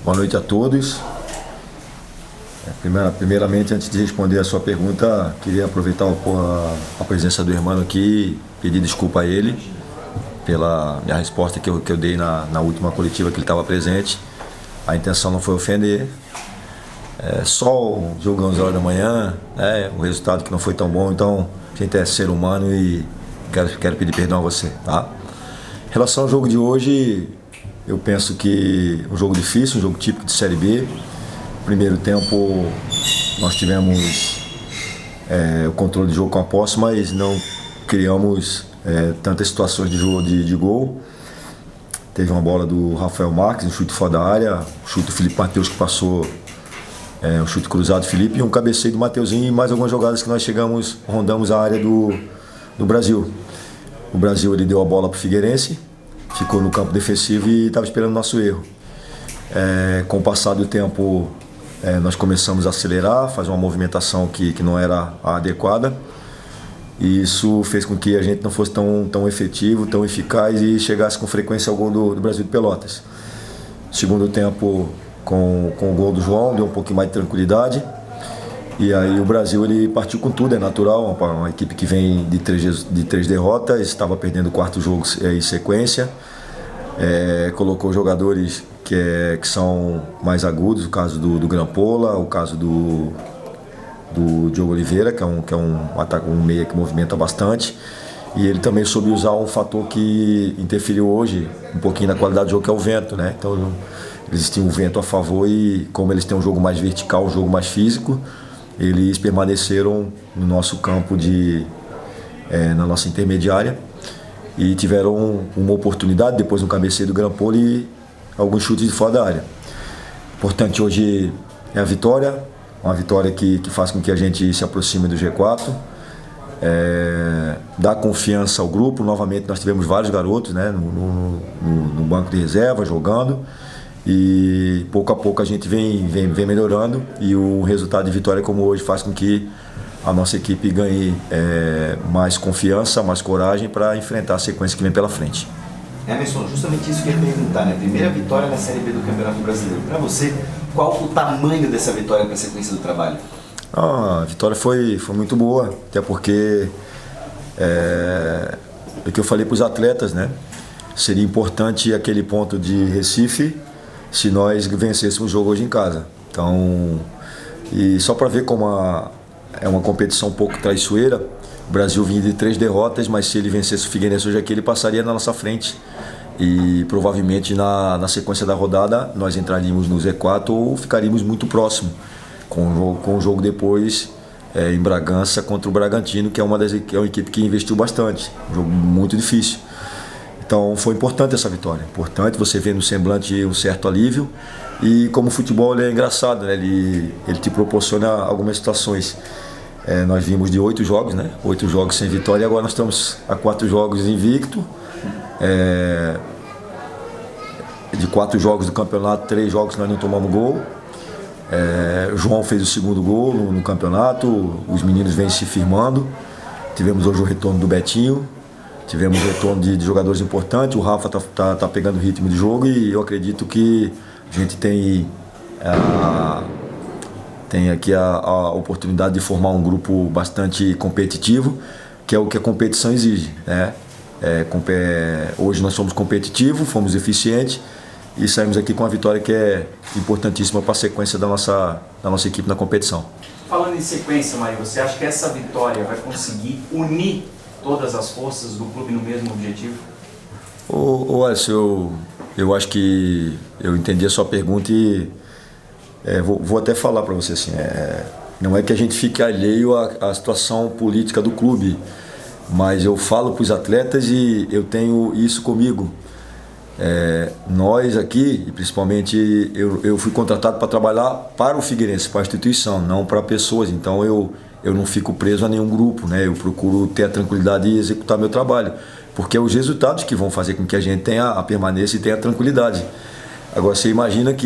Boa noite a todos. Primeiramente, antes de responder a sua pergunta, queria aproveitar a presença do irmão aqui e pedir desculpa a ele pela minha resposta que eu dei na última coletiva que ele estava presente. A intenção não foi ofender. Só o jogo 11 horas da manhã, o resultado que não foi tão bom, então a gente é ser humano e quero pedir perdão a você, tá? Em relação ao jogo de hoje, eu penso que um jogo difícil, um jogo típico de Série B. Primeiro tempo nós tivemos o controle de jogo com a posse, mas não criamos tantas situações de gol. Teve uma bola do Rafael Marques, um chute fora da área, um chute do Felipe Mateus que passou, um chute cruzado do Felipe e um cabeceio do Mateuzinho e mais algumas jogadas que nós rondamos a área do Brasil. O Brasil ele deu a bola para o Figueirense, ficou no campo defensivo e estava esperando o nosso erro. Com o passar do tempo, nós começamos a acelerar, fazer uma movimentação que não era a adequada. E isso fez com que a gente não fosse tão efetivo, tão eficaz e chegasse com frequência ao gol do Brasil de Pelotas. Segundo tempo, com o gol do João, deu um pouquinho mais de tranquilidade. E aí o Brasil ele partiu com tudo, é natural, uma equipe que vem de três derrotas, estava perdendo o quarto jogo em sequência. Colocou jogadores que são mais agudos, o caso do Grampola, o caso do Diogo Oliveira, que é um meia que movimenta bastante, e ele também soube usar um fator que interferiu hoje um pouquinho na qualidade do jogo, que é o vento, né? Então eles tinham o vento a favor e como eles têm um jogo mais vertical, um jogo mais físico, eles permaneceram no nosso campo na nossa intermediária e tiveram uma oportunidade, depois um cabeceio do Grampola e alguns chutes de fora da área. Importante hoje é a vitória, uma vitória que faz com que a gente se aproxime do G4, dá confiança ao grupo. Novamente nós tivemos vários garotos, né, no banco de reserva jogando e pouco a pouco a gente vem melhorando e o resultado de vitória como hoje faz com que a nossa equipe ganhe mais confiança, mais coragem para enfrentar a sequência que vem pela frente. Emerson, justamente isso que eu ia perguntar, né? Primeira vitória na Série B do Campeonato Brasileiro. Para você, qual o tamanho dessa vitória para a sequência do trabalho? A vitória foi muito boa, até porque é o que eu falei para os atletas, né? Seria importante aquele ponto de Recife se nós vencêssemos o jogo hoje em casa. Então, e só para ver como é uma competição um pouco traiçoeira, o Brasil vinha de 3 derrotas, mas se ele vencesse o Figueirense hoje aqui, ele passaria na nossa frente. E provavelmente na sequência da rodada nós entraríamos no Z4 ou ficaríamos muito próximo com o jogo depois em Bragança contra o Bragantino, que é uma equipe que investiu bastante, um jogo muito difícil. Então foi importante essa vitória, importante você ver no semblante um certo alívio e como o futebol ele é engraçado, né? Ele te proporciona algumas situações. Nós vimos de 8 jogos, né? 8 jogos sem vitória e agora nós estamos a 4 jogos invicto. De 4 jogos do campeonato, 3 jogos nós não tomamos gol. O João fez o segundo gol no campeonato, os meninos vêm se firmando. Tivemos hoje o retorno do Betinho, tivemos o retorno de jogadores importantes. O Rafa tá pegando o ritmo de jogo e eu acredito que a gente tem aqui a oportunidade de formar um grupo bastante competitivo, que é o que a competição exige, né? Hoje nós somos competitivos, fomos eficientes e saímos aqui com uma vitória que é importantíssima para a sequência da nossa equipe na competição. Falando em sequência, Mário, você acha que essa vitória vai conseguir unir todas as forças do clube no mesmo objetivo? Alisson, eu acho que eu entendi a sua pergunta e vou até falar para você assim, não é que a gente fique alheio à situação política do clube, mas eu falo para os atletas e eu tenho isso comigo. Nós aqui, e principalmente eu fui contratado para trabalhar para o Figueirense, para a instituição, não para pessoas, então eu não fico preso a nenhum grupo, né? Eu procuro ter a tranquilidade e executar meu trabalho, porque é os resultados que vão fazer com que a gente tenha a permanência e tenha a tranquilidade. Agora você imagina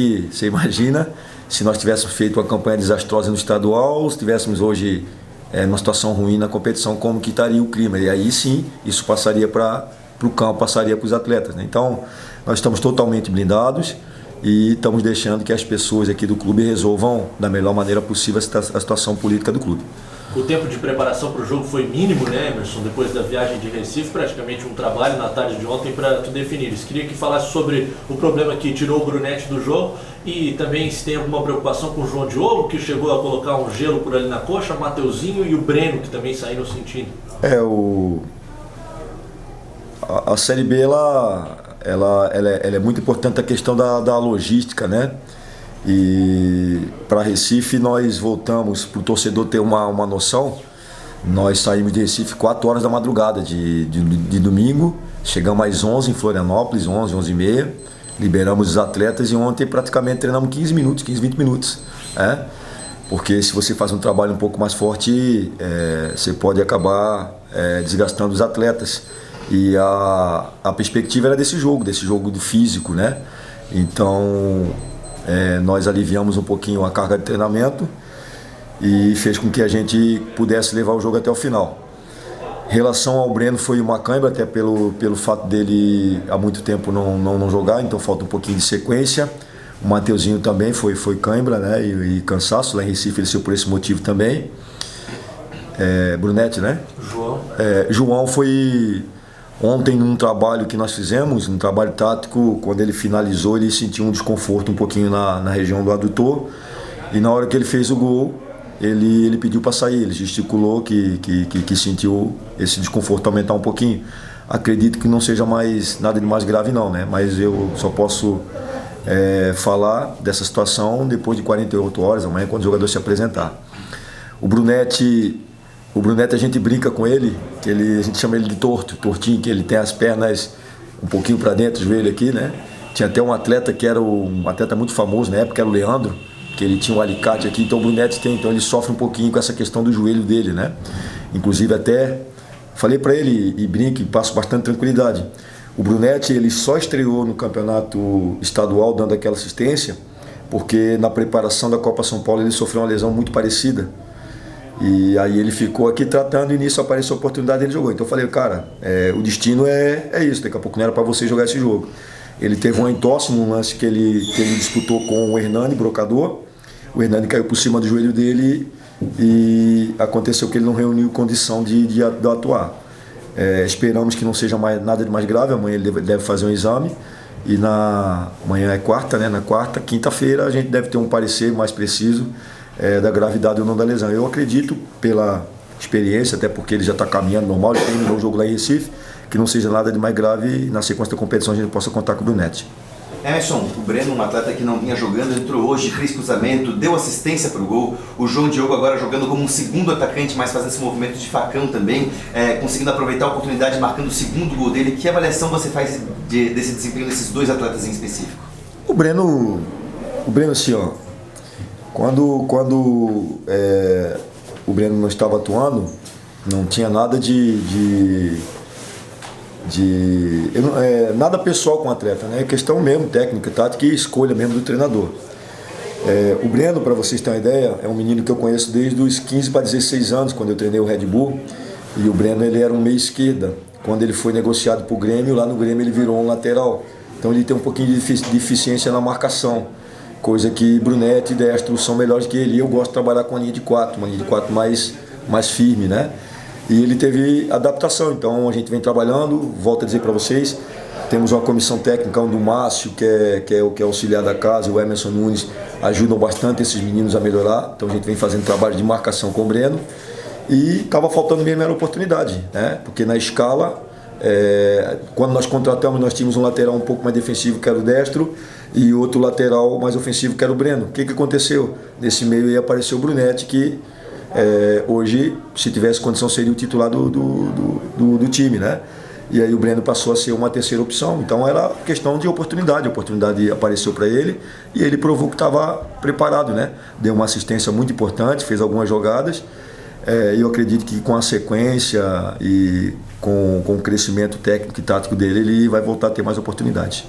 se nós tivéssemos feito uma campanha desastrosa no estadual, se tivéssemos hoje numa situação ruim na competição, como que estaria o clima? E aí sim, isso passaria para o campo, passaria para os atletas, né? Então, nós estamos totalmente blindados, e estamos deixando que as pessoas aqui do clube resolvam da melhor maneira possível a situação política do clube. O tempo de preparação para o jogo foi mínimo, né, Emerson? Depois da viagem de Recife, praticamente um trabalho na tarde de ontem para tu definir. Queria que falasse sobre o problema que tirou o Brunetti do jogo e também se tem alguma preocupação com o João Diogo, que chegou a colocar um gelo por ali na coxa, Mateuzinho e o Breno, que também saíram sentindo. A Série B ela é muito importante a questão da logística, né? E para Recife nós voltamos, para o torcedor ter uma noção, nós saímos de Recife 4 horas da madrugada de domingo, chegamos às 11 em Florianópolis, 11 e meia, liberamos os atletas e ontem praticamente treinamos 15 minutos, 20 minutos, né? Porque se você faz um trabalho um pouco mais forte, você pode acabar desgastando os atletas. E a perspectiva era desse jogo do físico, né? Então nós aliviamos um pouquinho a carga de treinamento e fez com que a gente pudesse levar o jogo até o final. Em relação ao Breno, foi uma cãibra, até pelo fato dele há muito tempo não jogar, então falta um pouquinho de sequência. O Mateuzinho também foi cãibra, né? E cansaço, lá em Recife ele saiu por esse motivo também. Brunetti, né? João foi... Ontem, num trabalho que nós fizemos, um trabalho tático, quando ele finalizou, ele sentiu um desconforto um pouquinho na região do adutor. E na hora que ele fez o gol, ele pediu para sair, ele gesticulou que sentiu esse desconforto aumentar um pouquinho. Acredito que não seja nada de mais grave não, né? Mas eu só posso falar dessa situação depois de 48 horas, amanhã, quando o jogador se apresentar. O Brunetti a gente brinca com ele, a gente chama ele de tortinho, que ele tem as pernas um pouquinho para dentro, o joelho aqui, né? Tinha até um atleta que era um atleta muito famoso na época, era o Leandro, que ele tinha um alicate aqui, então o Brunetti então ele sofre um pouquinho com essa questão do joelho dele, né? Inclusive até falei para ele e brinco e passo bastante tranquilidade. O Brunetti ele só estreou no campeonato estadual dando aquela assistência, porque na preparação da Copa São Paulo ele sofreu uma lesão muito parecida. E aí ele ficou aqui tratando e nisso apareceu a oportunidade e ele jogou. Então eu falei, cara, o destino é isso, daqui a pouco não era para você jogar esse jogo. Ele teve uma entorse num lance que ele disputou com o Hernani, brocador. O Hernani caiu por cima do joelho dele e aconteceu que ele não reuniu condição de atuar. Esperamos que não seja nada de mais grave, amanhã ele deve fazer um exame. E amanhã é quarta, né? Quinta-feira a gente deve ter um parecer mais preciso da gravidade ou não da lesão. Eu acredito, pela experiência, até porque ele já está caminhando normal, ele terminou o jogo lá em Recife, que não seja nada de mais grave e na sequência da competição a gente possa contar com o Brunetti. Emerson, o Breno, um atleta que não vinha jogando, entrou hoje, fez cruzamento, deu assistência para o gol. O João Diogo agora jogando como um segundo atacante, mas fazendo esse movimento de facão também, conseguindo aproveitar a oportunidade, marcando o segundo gol dele. Que avaliação você faz desse desempenho desses dois atletas em específico? O Breno assim, ó, quando o Breno não estava atuando, não tinha nada nada pessoal com o atleta, né? É questão mesmo técnica, tática e escolha mesmo do treinador. O Breno, para vocês terem uma ideia, é um menino que eu conheço desde os 15 para 16 anos, quando eu treinei o Red Bull. E o Breno ele era um meia esquerda. Quando ele foi negociado para o Grêmio, lá no Grêmio ele virou um lateral. Então ele tem um pouquinho de deficiência na marcação, coisa que Brunetti e Destro são melhores que ele. Eu gosto de trabalhar com uma linha de 4 mais firme, né? E ele teve adaptação, então a gente vem trabalhando. Volto a dizer para vocês, temos uma comissão técnica onde o Márcio, que é auxiliar da casa, o Emerson Nunes, ajudam bastante esses meninos a melhorar. Então a gente vem fazendo trabalho de marcação com o Breno e estava faltando mesmo a oportunidade, né? Porque na escala, quando nós contratamos, nós tínhamos um lateral um pouco mais defensivo, que era o Destro, e outro lateral mais ofensivo, que era o Breno. O que aconteceu? Nesse meio aí apareceu o Brunetti, que hoje, se tivesse condição, seria o titular do time, né? E aí o Breno passou a ser uma terceira opção. Então era questão de oportunidade. A oportunidade apareceu para ele e ele provou que estava preparado, né? Deu uma assistência muito importante, fez algumas jogadas. Eu acredito que com a sequência e com o crescimento técnico e tático dele, ele vai voltar a ter mais oportunidades.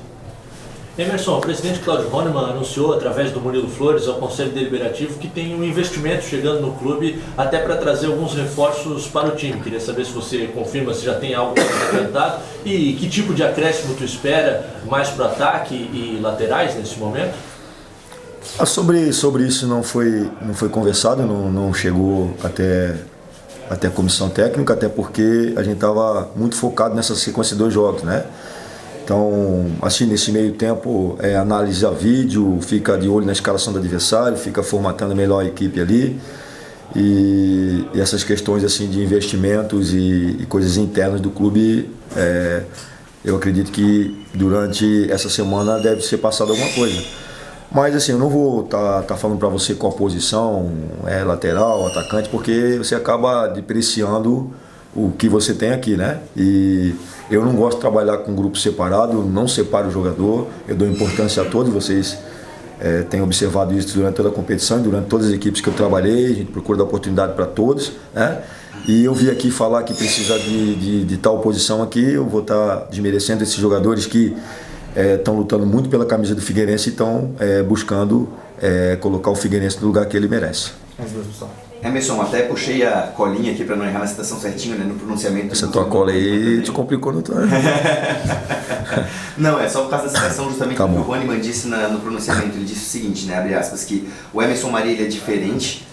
Emerson, o presidente Claudio Honneman anunciou através do Murilo Flores ao Conselho Deliberativo que tem um investimento chegando no clube até para trazer alguns reforços para o time. Queria saber se você confirma se já tem algo implementado e que tipo de acréscimo tu espera mais para o ataque e laterais nesse momento? Sobre isso não foi conversado, não chegou até a comissão técnica, até porque a gente estava muito focado nessa sequência de 2 jogos, né? Então, assim, nesse meio tempo, analisa vídeo, fica de olho na escalação do adversário, fica formatando melhor a equipe ali. E essas questões assim de investimentos e coisas internas do clube, eu acredito que durante essa semana deve ser passado alguma coisa. Mas assim, eu não vou tá falando para você qual posição, lateral, atacante, porque você acaba depreciando o que você tem aqui, né? E eu não gosto de trabalhar com grupo separado, não separo o jogador, eu dou importância a todos, vocês têm observado isso durante toda a competição, durante todas as equipes que eu trabalhei, a gente procura dar oportunidade para todos, né? E eu vim aqui falar que precisa de tal posição aqui, eu vou estar desmerecendo esses jogadores que estão lutando muito pela camisa do Figueirense e estão buscando colocar o Figueirense no lugar que ele merece. Emerson, até puxei a colinha aqui para não errar na citação certinho, né, no pronunciamento. Essa tua cola aí te complicou no turno. Não, é só por causa da citação justamente Tá do que bom. o Honneman disse no pronunciamento. Ele disse o seguinte, né, abre aspas, que o Emerson Maria ele é diferente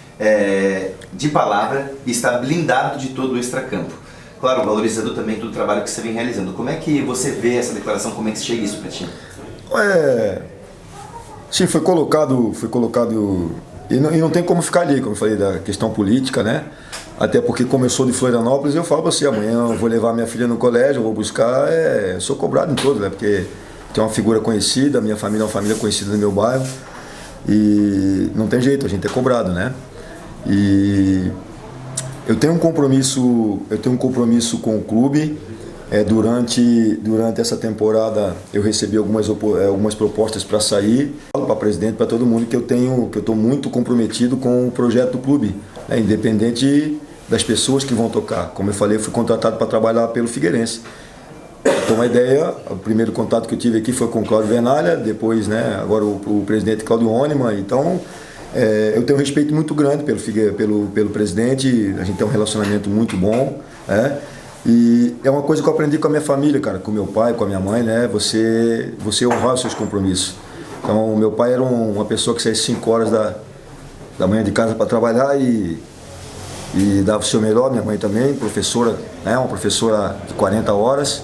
de palavra e está blindado de todo o extracampo. Claro, valorizando também todo o trabalho que você vem realizando. Como é que você vê essa declaração, como é que chega isso para ti? Sim, foi colocado e não tem como ficar ali, como eu falei, da questão política, né? Até porque começou de Florianópolis, eu falo assim, amanhã eu vou levar minha filha no colégio, eu vou buscar, eu sou cobrado em todo, né? Porque tem uma figura conhecida, minha família é uma família conhecida no meu bairro e não tem jeito, a gente é cobrado, né? E eu tenho um compromisso com o clube. Durante essa temporada eu recebi algumas propostas para sair, para presidente, para todo mundo que eu estou muito comprometido com o projeto do clube, né? Independente das pessoas que vão tocar. Como eu falei, eu fui contratado para trabalhar pelo Figueirense. Então, uma ideia, o primeiro contato que eu tive aqui foi com o Cláudio Vernalha, depois, né, agora o presidente Claudio Honneman. Então, eu tenho um respeito muito grande pelo presidente, a gente tem um relacionamento muito bom, né? E é uma coisa que eu aprendi com a minha família, cara, com meu pai, com a minha mãe, né? Você honrar os seus compromissos. Então, meu pai era uma pessoa que saía às 5 horas da manhã de casa para trabalhar e dava o seu melhor. Minha mãe também, professora, né? Uma professora de 40 horas,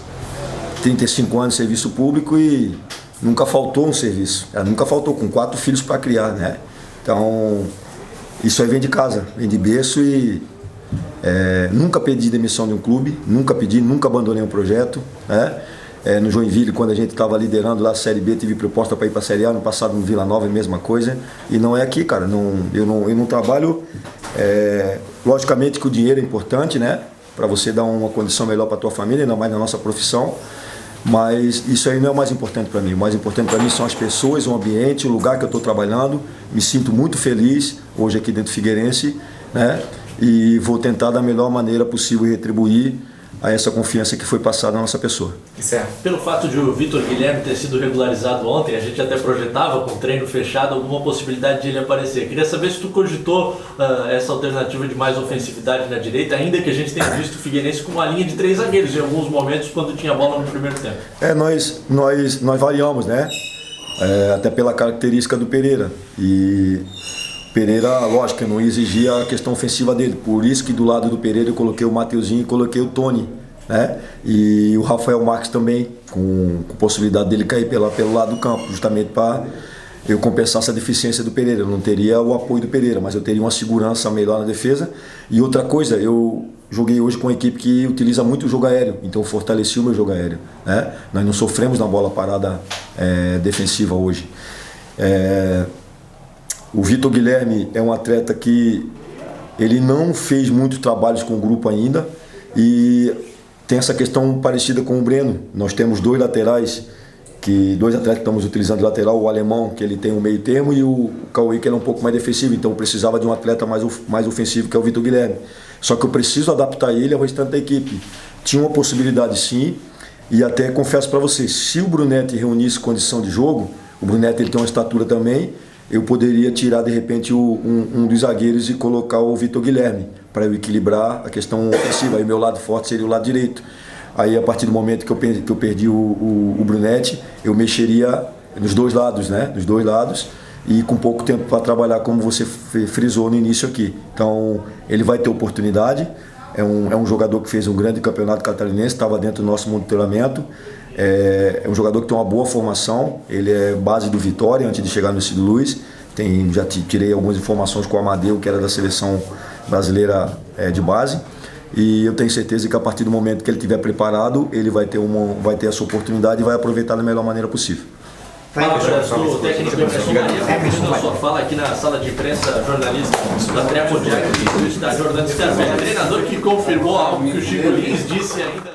35 anos de serviço público e nunca faltou um serviço. Ela nunca faltou, com 4 filhos para criar, né? Então, isso aí vem de casa, vem de berço e nunca pedi demissão de um clube, nunca abandonei um projeto, né? No Joinville, quando a gente estava liderando lá a Série B, tive proposta para ir para a Série A, no passado no Vila Nova, a mesma coisa, e não é aqui, cara, eu não trabalho, logicamente que o dinheiro é importante, né? Para você dar uma condição melhor para a tua família, ainda mais na nossa profissão, mas isso aí não é o mais importante para mim. O mais importante para mim são as pessoas, o ambiente, o lugar que eu estou trabalhando. Me sinto muito feliz hoje aqui dentro do Figueirense, né? E vou tentar da melhor maneira possível retribuir a essa confiança que foi passada na nossa pessoa. Certo. Pelo fato de o Vitor Guilherme ter sido regularizado ontem, a gente até projetava com treino fechado alguma possibilidade de ele aparecer. Queria saber se tu cogitou essa alternativa de mais ofensividade na direita, ainda que a gente tenha visto o Figueirense com uma linha de 3 zagueiros em alguns momentos quando tinha bola no primeiro tempo. Nós variamos, né? Até pela característica do Pereira. E Pereira, lógico, eu não exigia a questão ofensiva dele, por isso que do lado do Pereira eu coloquei o Mateuzinho e coloquei o Tony, né? E o Rafael Marques também, com possibilidade dele cair pelo lado do campo, justamente para eu compensar essa deficiência do Pereira. Eu não teria o apoio do Pereira, mas eu teria uma segurança melhor na defesa. E outra coisa, eu joguei hoje com uma equipe que utiliza muito o jogo aéreo, então eu fortaleci o meu jogo aéreo, né? Nós não sofremos na bola parada defensiva hoje. O Vitor Guilherme é um atleta que ele não fez muitos trabalhos com o grupo ainda e tem essa questão parecida com o Breno. Nós temos 2 laterais, dois atletas que estamos utilizando de lateral, o alemão, que ele tem um meio termo, e o Cauê, que ele é um pouco mais defensivo, então eu precisava de um atleta mais ofensivo, que é o Vitor Guilherme. Só que eu preciso adaptar ele ao restante da equipe. Tinha uma possibilidade sim, E até confesso para vocês, se o Brunetti reunisse condição de jogo, o Brunetti ele tem uma estatura também, eu poderia tirar de repente um dos zagueiros e colocar o Vitor Guilherme, para eu equilibrar a questão ofensiva. Aí meu lado forte seria o lado direito. Aí a partir do momento que eu perdi o Brunetti, eu mexeria nos dois lados, né? Nos dois lados, e com pouco tempo para trabalhar, como você frisou no início aqui. Então ele vai ter oportunidade. É um jogador que fez um grande campeonato catarinense, estava dentro do nosso monitoramento. É um jogador que tem uma boa formação, ele é base do Vitória antes de chegar no Cid Luiz. Já tirei algumas informações com o Amadeu, que era da seleção brasileira de base. E eu tenho certeza que a partir do momento que ele estiver preparado, ele vai ter essa oportunidade e vai aproveitar da melhor maneira possível. Palavras do técnico Emerson Maria, concluindo a sua fala aqui na sala de imprensa, jornalista da Treapodiac, do estádio Orlando Scarpelli, treinador que confirmou algo que o Chico Lins disse ainda.